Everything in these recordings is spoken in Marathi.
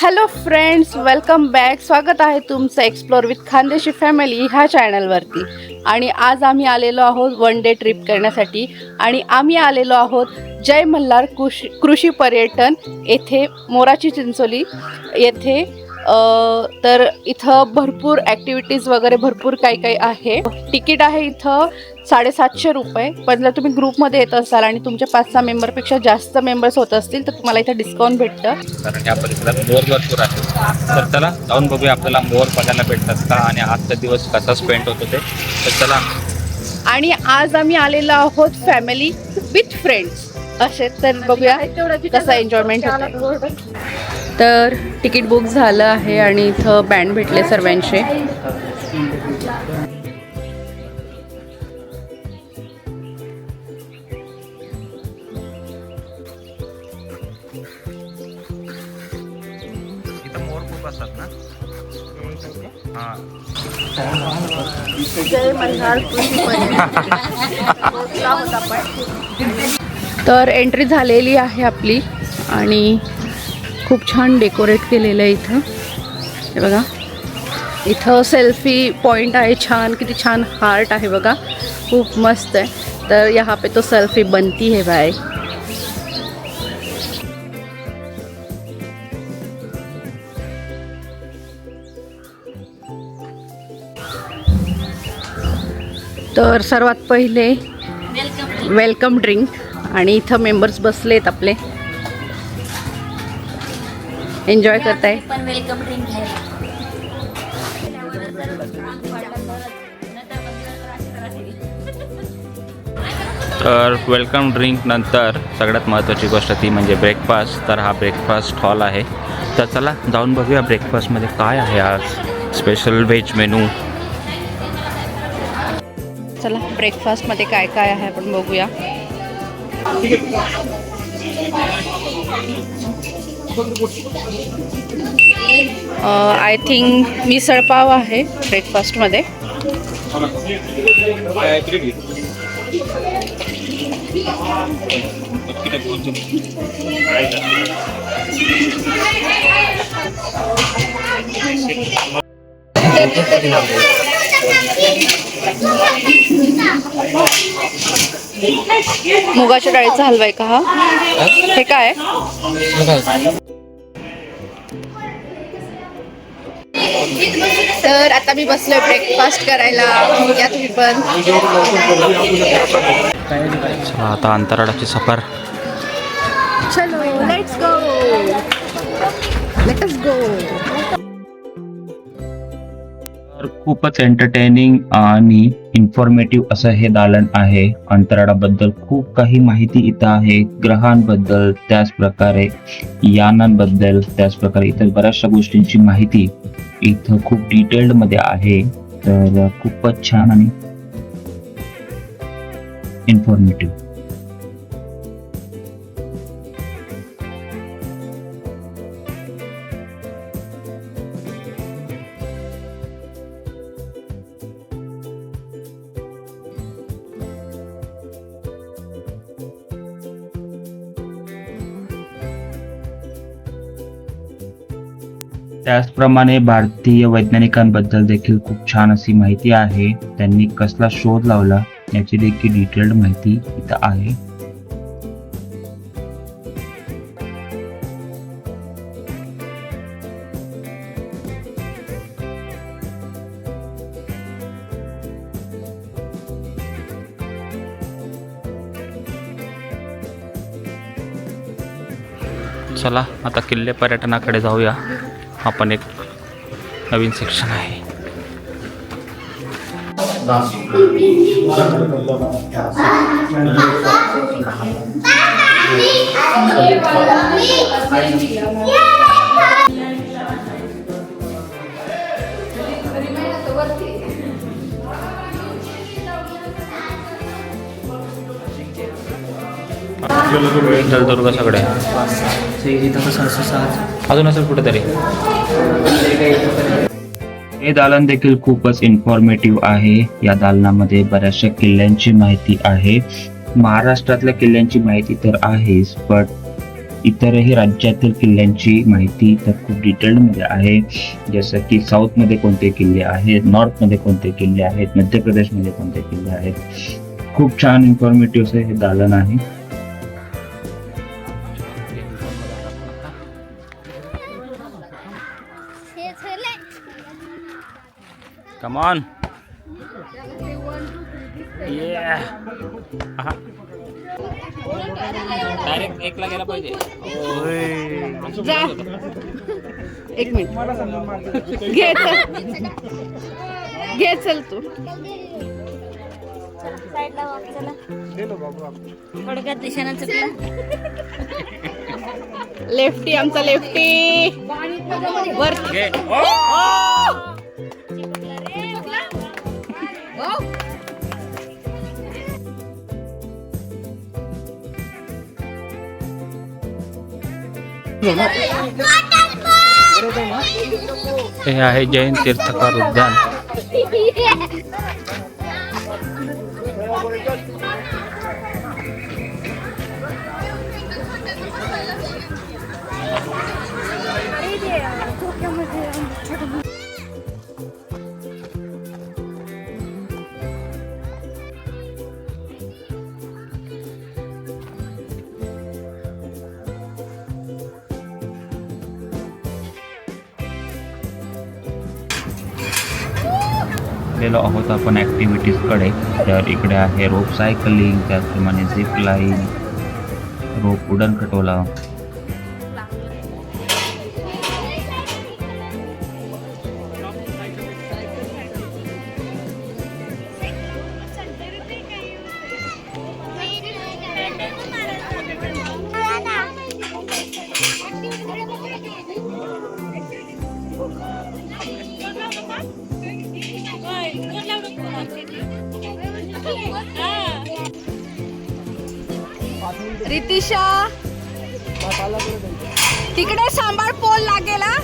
Hello friends, welcome back. स्वागत आहे तुमचं एक्सप्लोर विथ खानदेशी फॅमिली ह्या चॅनलवरती. आणि आज आम्ही आलेलो आहोत वन डे ट्रिप करण्यासाठी. आणि आम्ही आलेलो आहोत जय मल्हार कृषी पर्यटन येथे, मोराची चिंचोली येथे. तर इथं भरपूर ॲक्टिव्हिटीज वगैरे भरपूर काही आहे. तिकीट आहे इथं 750 रुपये. पण जर तुम्ही ग्रुपमध्ये येत असाल आणि तुमच्या 5-6 मेंबरपेक्षा जास्त मेंबर्स होत असतील तर तुम्हाला इथं डिस्काउंट भेटतं. कारण या परिसरात मोर भरपूर आहे. तर चला जाऊन बघूया आपल्याला मोर बघायला भेटतात का आणि आजचा दिवस कसा स्पेंड होतो ते. तर चला. आणि आज आम्ही आलेलो आहोत फॅमिली विथ फ्रेंड्स असे. तर बघूया कसा एन्जॉयमेंट होतं. तर तिकीट बुक झालं आहे आणि इथं बँड भेटले सर्वांचे. इथं मोर खूप असतात ना. हां. तर एंट्री झालेली आहे आपली आणि खूप छान डेकोरेट केलेलं आहे इथं. हे बघा, इथं सेल्फी पॉइंट आहे. छान, किती छान हार्ट आहे बघा, खूप मस्त आहे. तर यहाँ पे तो सेल्फी बनती है भाई. तर सर्वात पहिले वेलकम ड्रिंक. आणि इथं मेंबर्स बसलेत आपले, एन्जॉय करताय. पण वेलकम ड्रिंक घ्यायला. तर वेलकम ड्रिंक नंतर सगळ्यात महत्त्वाची गोष्ट ती म्हणजे ब्रेकफास्ट. तर हा ब्रेकफास्ट हॉल आहे. तर चला जाऊन बघूया ब्रेकफास्टमध्ये काय आहे आज स्पेशल व्हेज मेनू. चला ब्रेकफास्टमध्ये काय काय आहे आपण बघूया. आय थिंक मिसळपाव आहे ब्रेकफास्टमध्ये. मुगाच्या डाळीचा हलवा आहे का हा? हे काय आहे? तर आता मी बसलोय ब्रेकफास्ट करायला. या तुम्ही पण. आता अंतराळाची सफर. चलो लेट्स गो, लेट्स गो. तर खूपच एंटरटेनिंग आणि इन्फॉर्मेटिव्ह असं हे दालन आहे. अंतराळाबद्दल खूप काही माहिती इथं आहे, ग्रहांबद्दल, त्याचप्रकारे यानांबद्दल, त्याचप्रकारे इतर बऱ्याचशा गोष्टींची माहिती इथं खूप डिटेल्ड मध्ये आहे. तर खूपच छान आणि इन्फॉर्मेटिव्ह. त्याचप्रमाणे भारतीय वैज्ञानिकांबद्दल देखील खूप छान अशी माहिती आहे. त्यांनी कसला शोध लावला याची देखील डिटेल्ड माहिती इथं आहे. चला आता किल्ले पर्यटनाकडे जाऊया. हा पण एक नवीन सेक्शन आहे. जलदुर्ग सगळे अजून असेल कुठेतरी. हे दालन देखील खूपच इन्फॉर्मेटिव्ह आहे. या दालनामध्ये बऱ्याचशा किल्ल्यांची माहिती आहे. महाराष्ट्रातल्या किल्ल्यांची माहिती तर आहेच, पण इतरही राज्यातील किल्ल्यांची माहिती तर खूप डिटेल्डमध्ये आहे. जसं की साऊथमध्ये कोणते किल्ले आहेत, नॉर्थमध्ये कोणते किल्ले आहेत, मध्य प्रदेशमध्ये कोणते किल्ले आहेत. खूप छान इन्फॉर्मेटिव्ह असं हे दालन आहे. Come on. Yeah. डायरेक्ट एकला गेला पाहिजे. जा. एक मिनिट घे चल. घे चल तू. लेफ्टी आमचा लेफ्टी वर. घे. हे आहे जैन तीर्थकार उद्यान. गेलो आहोत आपण ॲक्टिव्हिटीजकडे. तर इकडे आहे रोप सायकलिंग, त्याचप्रमाणे झिप लाईन, रोप उडन खटोला. रितिशा तिकडे सांभाळ, पोल लागेल हा.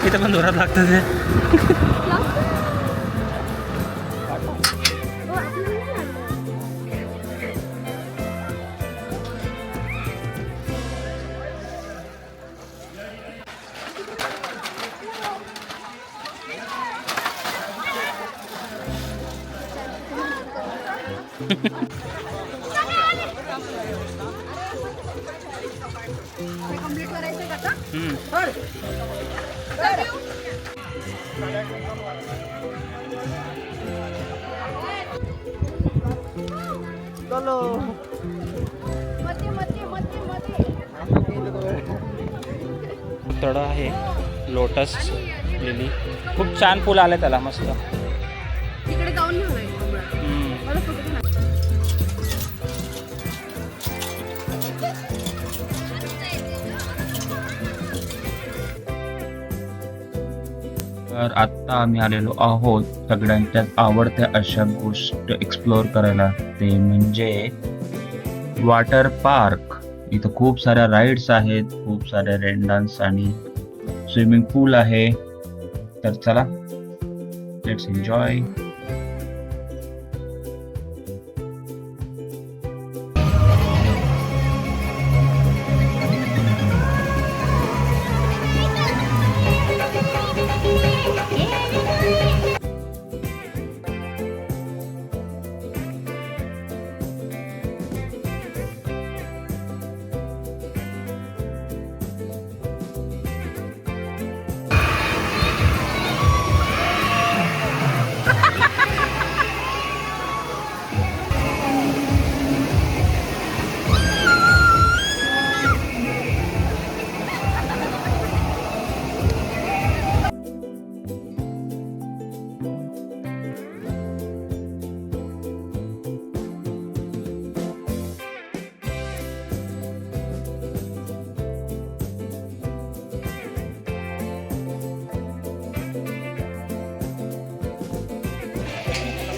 इथे पण जोरात लागतं ते. तळं आहे, लोटस लिली. खूप छान फुल आले त्याला, मस्त. तिकडे जाऊन घेऊया. तर आत्ता आम्ही आलेलो आहोत सगळ्यांच्याच आवडत्या अशा गोष्ट एक्सप्लोअर करायला, ते म्हणजे वॉटर पार्क. इथं खूप साऱ्या राईड्स आहेत, खूप साऱ्या रेन डान्स आणि स्विमिंग पूल आहे. तर चला, लेट्स एन्जॉय.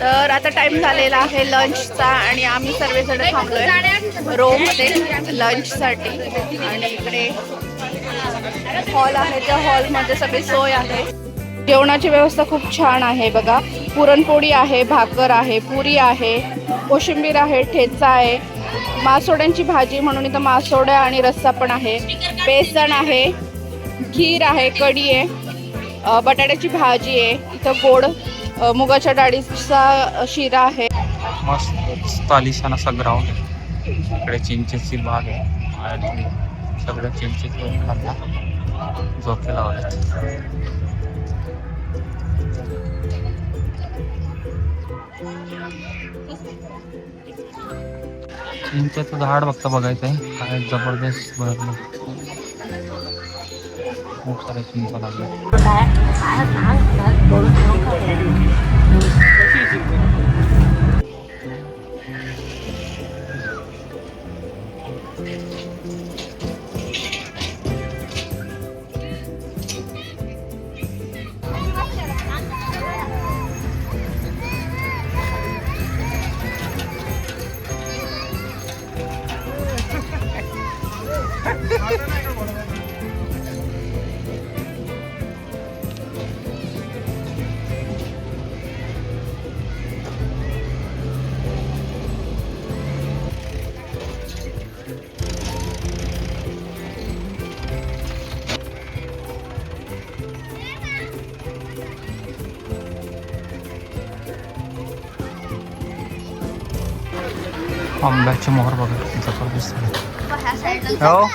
तर आता टाइम झालेला आहे लंचचा आणि आम्ही सर्वजण थांबलोय रोमध्ये लंचसाठी. आणि इकडे हॉल आहे, त्या हॉलमध्ये सगळी सोय आहे. जेवणाची व्यवस्था खूप छान आहे बघा. पुरणपोळी आहे, भाकर आहे, पुरी आहे, कोशिंबीर आहे, ठेचा आहे, मासोड्यांची भाजी म्हणून इथं मासोड्या आणि रस्सा पण आहे, बेसन आहे, खीर आहे, कढी आहे, बटाट्याची भाजी आहे, इथं गोड मुगाच्या डाळीचा शिरा आहे. मस्त आलिशान असा ग्राउंड आहे. इकडे चिंचेची बाग आहे आणि सगळ्या चिंचेची झोके लावलेत. चिंचेचं झाड बघता बघायचं आहे, काय जबरदस्त भरलं. खूप साऱ्या चिंचा लागल्या. आंब्याचे मोहर बघा, जबरदस्त आहे. हो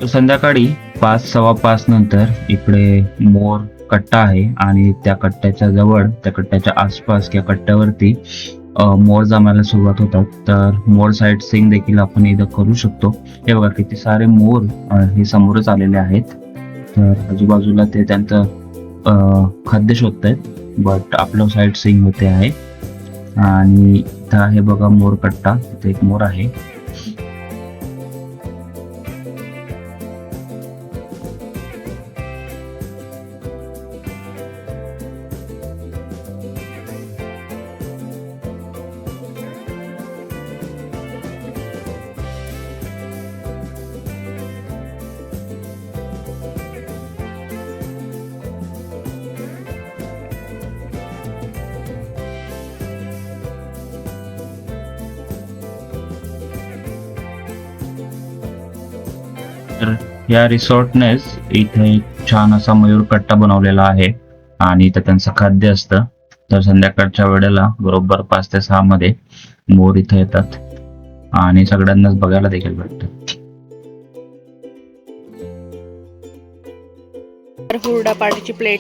संध्याकाळी 5:15 नंतर इकडे मोर कट्टा आहे आणि त्या कट्ट्याच्या जवळ, त्या कट्ट्याच्या आसपास किंवा कट्ट्यावरती मोर जमायला सुरुवात होतात. तर मोर साईट सीइंग देखील आपण इथं करू शकतो. हे बघा किती सारे मोर हे समोरच आलेले आहेत. तर आजूबाजूला ते त्यांचं खाद्य शोधतायत, बट आपलं साईट सीइंग होते आहे. आणि इथं आहे बघा मोर कट्टा, इथे एक मोर आहे. तर या रिसॉर्टनेच इथे एक छान असा मयूर कट्टा बनवलेला आहे आणि इथं त्यांचं खाद्य असतं. तर संध्याकाळच्या वेळेला बरोबर 5 ते 6 मध्ये मोर इथे येतात आणि सगळ्यांनाच बघायला देखील भेटतात. हुरडा पार्टीची प्लेट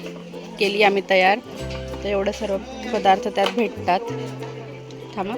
केली आम्ही तयार. तर एवढे सर्व पदार्थ त्यात भेटतात. थांबा.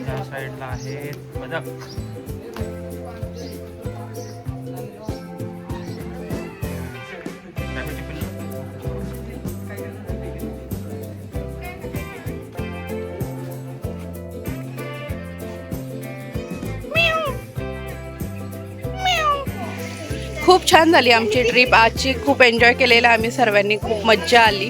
त्या साईडला आहे बदक. खूप छान झाली आमची ट्रिप आजची. खूप एन्जॉय केलेला आम्ही सर्वांनी, खूप मज्जा आली.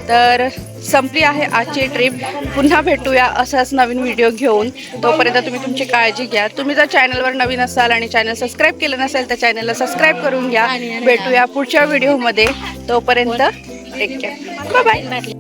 तर संपली आहे आजची ट्रिप. पुन्हा भेटूया असाच नवीन व्हिडिओ घेऊन. तोपर्यंत तुम्ही तुमची काळजी घ्या. तुम्ही जर चॅनलवर नवीन असाल आणि चॅनल सबस्क्राईब केलं नसेल तर चॅनलला सबस्क्राईब करून घ्या. भेटूया पुढच्या व्हिडिओमध्ये. तोपर्यंत टेक केअर. Bye bye.